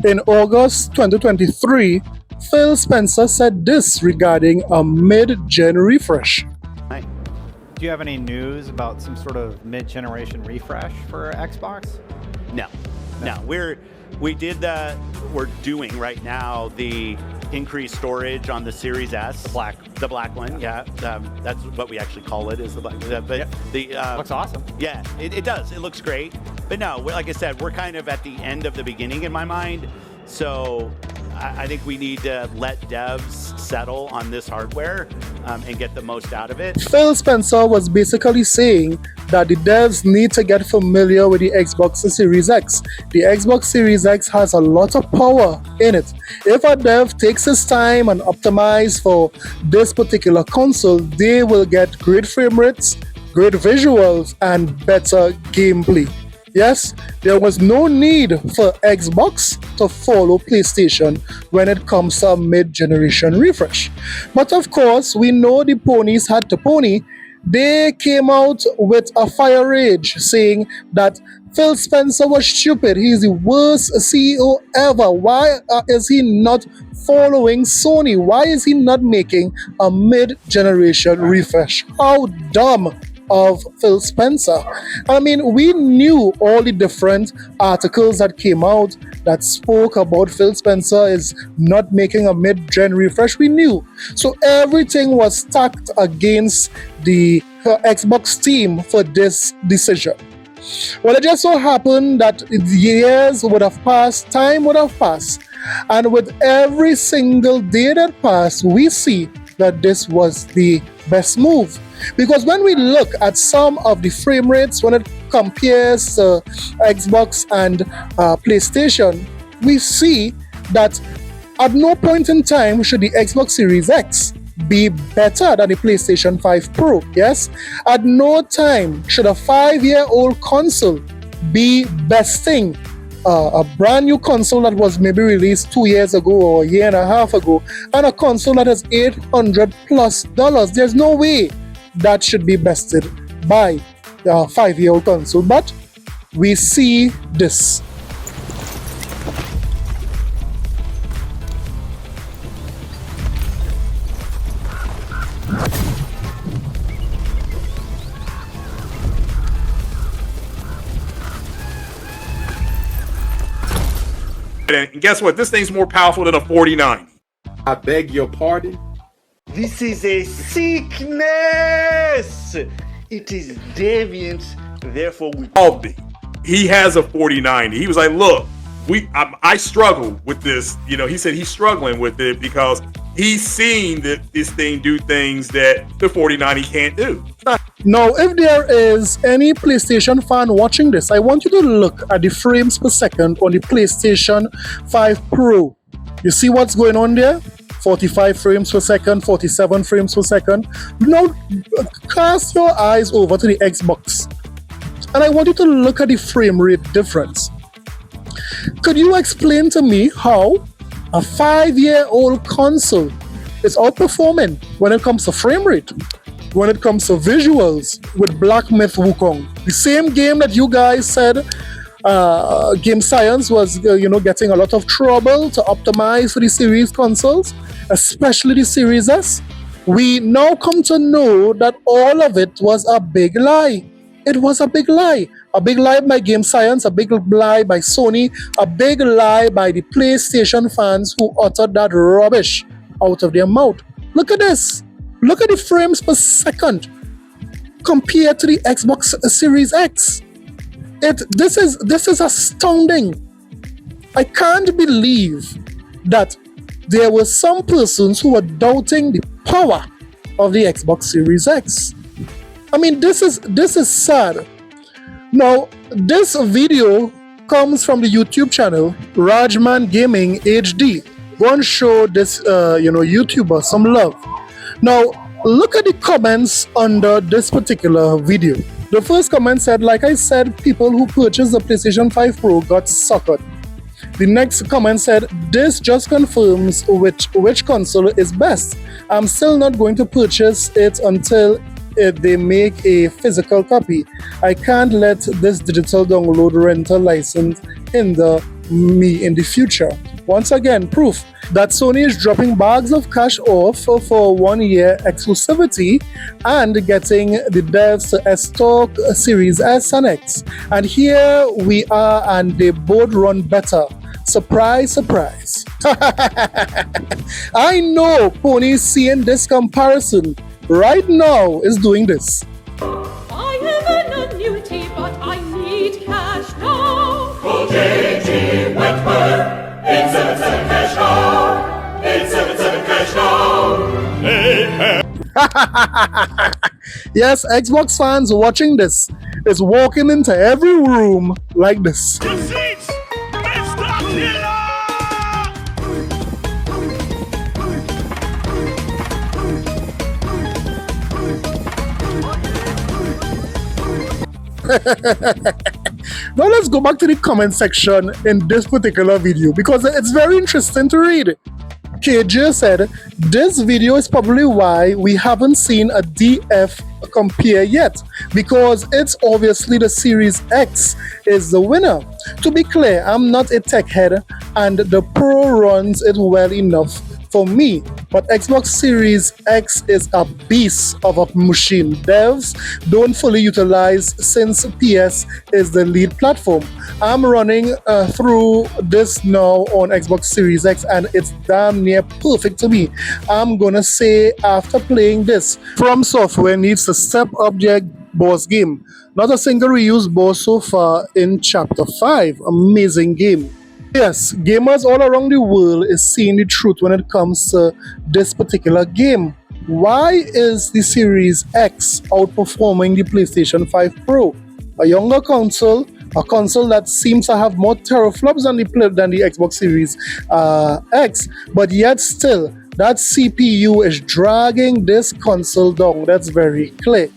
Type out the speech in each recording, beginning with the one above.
In August 2023, Phil Spencer said this regarding a mid-gen refresh. Hi. Do you have any news about some sort of mid-generation refresh for Xbox? No. We're doing right now the increased storage on the Series S. The black one, yeah. That's what we actually call it, is the black. But looks awesome. Yeah, it does. It looks great. But no, like I said, we're kind of at the end of the beginning in my mind. So I think we need to let devs settle on this hardware and get the most out of it. Phil Spencer was basically saying that the devs need to get familiar with the Xbox Series X. The Xbox Series X has a lot of power in it. If a dev takes his time and optimize for this particular console, they will get great frame rates, great visuals, and better gameplay. Yes, there was no need for Xbox to follow PlayStation when it comes to a mid-generation refresh. But of course, we know the ponies had to pony. They came out with a fire rage saying that Phil Spencer was stupid. He's the worst CEO ever. Why is he not following Sony? Why is he not making a mid-generation refresh? How dumb of Phil Spencer. I mean, we knew all the different articles that came out that spoke about Phil Spencer is not making a mid-gen refresh. We knew. So everything was stacked against the Xbox team for this decision. Well, it just so happened that years would have passed, time would have passed, and with every single day that passed, we see that this was the best move. Because when we look at some of the frame rates, when it compares Xbox and PlayStation, we see that at no point in time should the Xbox Series X be better than the PlayStation 5 Pro. Yes? At no time should a 5-year-old console be besting a brand new console that was maybe released 2 years ago or a year and a half ago, and a console that is $800+. There's no way that should be bested by a 5-year-old console, but we see this. And guess what? This thing's more powerful than a 49. I beg your pardon? This is a sickness. It is deviant. Therefore, we He has a 4090. He was like, look, I struggle with this. You know, he said he's struggling with it because he's seen that this thing do things that the 4090 can't do. Now, if there is any PlayStation fan watching this, I want you to look at the frames per second on the PlayStation 5 Pro. You see what's going on there? 45 frames per second, 47 frames per second. Now, cast your eyes over to the Xbox. And I want you to look at the frame rate difference. Could you explain to me how a 5-year-old console is outperforming when it comes to frame rate, when it comes to visuals with Black Myth Wukong? The same game that you guys said Game Science was getting a lot of trouble to optimize for the series consoles, especially the Series S. We now come to know that all of it was a big lie. It was a big lie. A big lie by Game Science, a big lie by Sony, a big lie by the PlayStation fans who uttered that rubbish out of their mouth. Look at this. Look at the frames per second compared to the Xbox Series X. This is astounding. I can't believe that there were some persons who were doubting the power of the Xbox Series X. I mean, this is sad. Now, this video comes from the YouTube channel Rajman Gaming HD. Go and show this YouTuber some love. Now, look at the comments under this particular video. The first comment said, like I said, people who purchased the PlayStation 5 Pro got suckered. The next comment said, this just confirms which console is best. I'm still not going to purchase it until they make a physical copy. I can't let this digital download rental license hinder me in the future. Once again, proof that Sony is dropping bags of cash off for 1 year exclusivity and getting the devs to stock Series S and X. And here we are, and they both run better. Surprise, surprise. I know Pony seeing this comparison right now is doing this. I have an annuity, but I need cash now. Yes, Xbox fans watching this is walking into every room like this. Now let's go back to the comment section in this particular video because it's very interesting to read. KJ said, this video is probably why we haven't seen a DF compare yet, because it's obviously the Series X is the winner. To be clear, I'm not a tech head and the Pro runs it well enough for me, but Xbox Series X is a beast of a machine. Devs don't fully utilize since PS is the lead platform. I'm running through this now on Xbox Series X and it's damn near perfect to me. I'm gonna say after playing this, From Software needs to step up their boss game. Not a single reused boss so far in Chapter 5. Amazing game. Yes, gamers all around the world is seeing the truth when it comes to this particular game. Why is the Series X outperforming the PlayStation 5 Pro? A younger console, a console that seems to have more teraflops than the Xbox Series X, but yet still, that CPU is dragging this console down. That's very clear.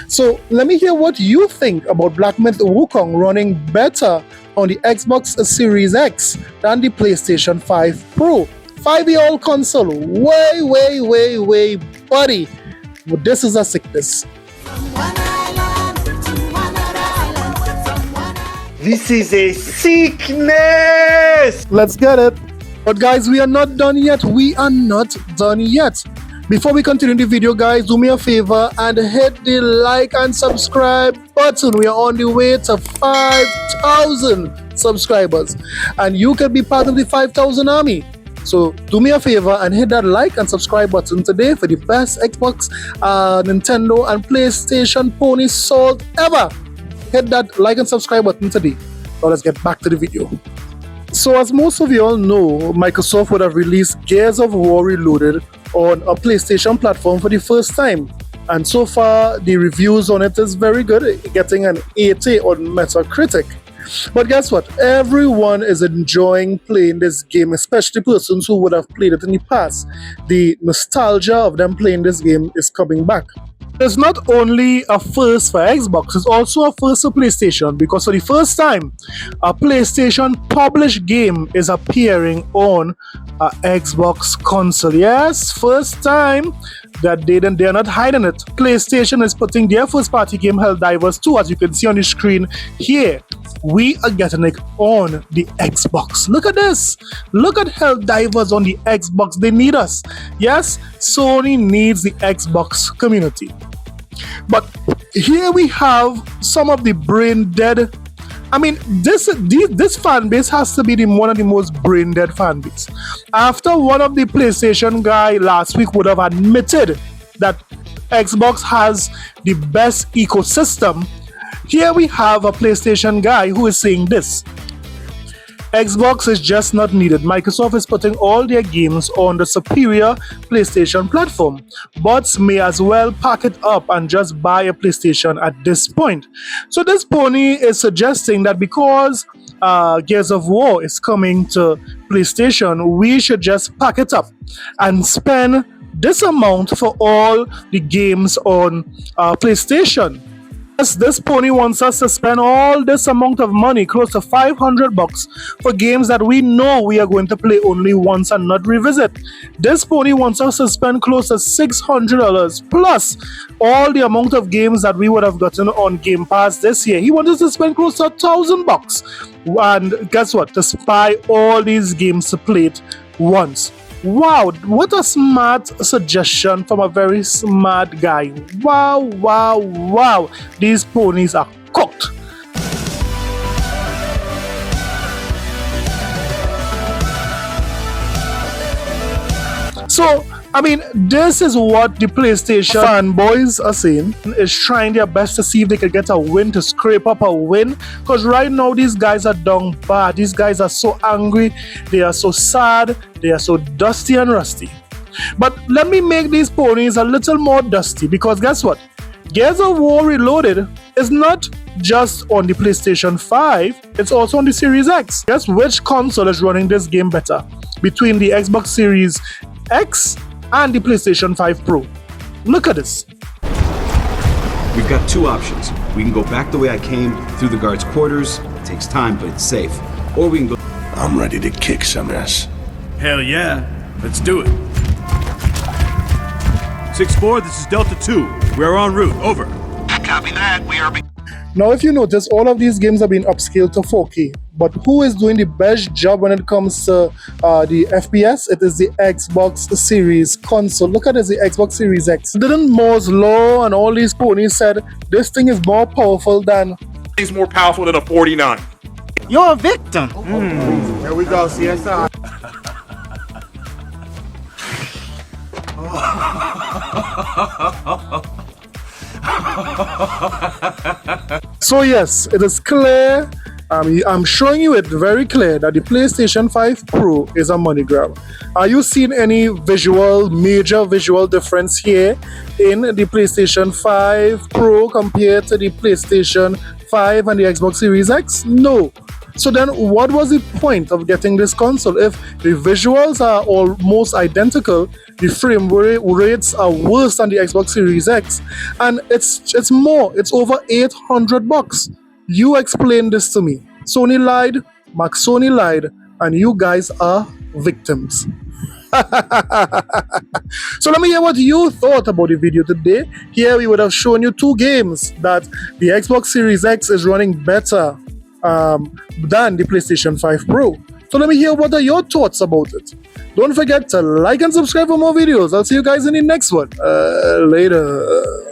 So let me hear what you think about Black Myth Wukong running better on the Xbox Series X than the PlayStation 5 Pro. 5-year-old console, way, buddy. Well, this is a sickness. This is a sickness! Let's get it. But guys, we are not done yet. We are not done yet. Before we continue the video, guys, do me a favor and hit the like and subscribe button. We are on the way to 5,000 subscribers and you can be part of the 5,000 army. So do me a favor and hit that like and subscribe button today for the best Xbox, Nintendo and PlayStation pony sold ever. Hit that like and subscribe button today. Now let's get back to the video. So as most of you all know, Microsoft would have released Gears of War Reloaded on a PlayStation platform for the first time. And so far, the reviews on it is very good, getting an 80 on Metacritic. But guess what? Everyone is enjoying playing this game, especially persons who would have played it in the past. The nostalgia of them playing this game is coming back. It's not only a first for Xbox, it's also a first for PlayStation, because for the first time, a PlayStation published game is appearing on a Xbox console. Yes, first time that they're not hiding it. PlayStation is putting their first party game Helldivers 2, as you can see on the screen here. We are getting it on the Xbox. Look at this. Look at Helldivers on the Xbox. They need us. Yes, Sony needs the Xbox community. But here we have some of the brain dead. I mean, this fan base has to be one of the most brain dead fan base. After one of the PlayStation guy last week would have admitted that Xbox has the best ecosystem, here we have a PlayStation guy who is saying this. Xbox is just not needed. Microsoft is putting all their games on the superior PlayStation platform. Bots may as well pack it up and just buy a PlayStation at this point. So this pony is suggesting that because Gears of War is coming to PlayStation, we should just pack it up and spend this amount for all the games on PlayStation. Yes, this pony wants us to spend all this amount of money, close to $500, for games that we know we are going to play only once and not revisit. This pony wants us to spend close to $600 plus all the amount of games that we would have gotten on Game Pass this year. He wants us to spend close to $1,000. And guess what? To buy all these games to play it once. Wow, what a smart suggestion from a very smart guy. Wow, wow, wow. These ponies are cooked. So, I mean, this is what the PlayStation fanboys are saying, is trying their best to see if they can get a win, to scrape up a win. Because right now, these guys are down bad. These guys are so angry. They are so sad. They are so dusty and rusty. But let me make these ponies a little more dusty, because guess what? Gears of War Reloaded is not just on the PlayStation 5, it's also on the Series X. Guess which console is running this game better between the Xbox Series X and the PlayStation 5 Pro? Look at this. We've got two options. We can go back the way I came, through the guards' quarters. It takes time, but it's safe. Or we can go... I'm ready to kick some ass. Hell yeah. Let's do it. 6-4, this is Delta 2. We are en route. Over. Copy that. We are... Now, if you notice, all of these games have been upscaled to 4K. But who is doing the best job when it comes to the FPS? It is the Xbox Series console. Look at this, the Xbox Series X. Didn't Moore's Law and all these ponies said this thing is more powerful than... It's more powerful than a 49. You're a victim. Here we go, CSI. So yes, it is clear. I'm showing you it very clear that the PlayStation 5 Pro is a money grab. Are you seeing any major visual difference here in the PlayStation 5 Pro compared to the PlayStation 5 and the Xbox Series X? No. So then what was the point of getting this console if the visuals are almost identical, the frame rates are worse than the Xbox Series X, and it's more, it's over $800? You explain this to me. Sony lied, Sony lied, and you guys are victims. So let me hear what you thought about the video today. Here we would have shown you two games that the Xbox Series X is running better than the PlayStation 5 Pro. So let me hear what are your thoughts about it. Don't forget to like and subscribe for more videos. I'll see you guys in the next one. Later.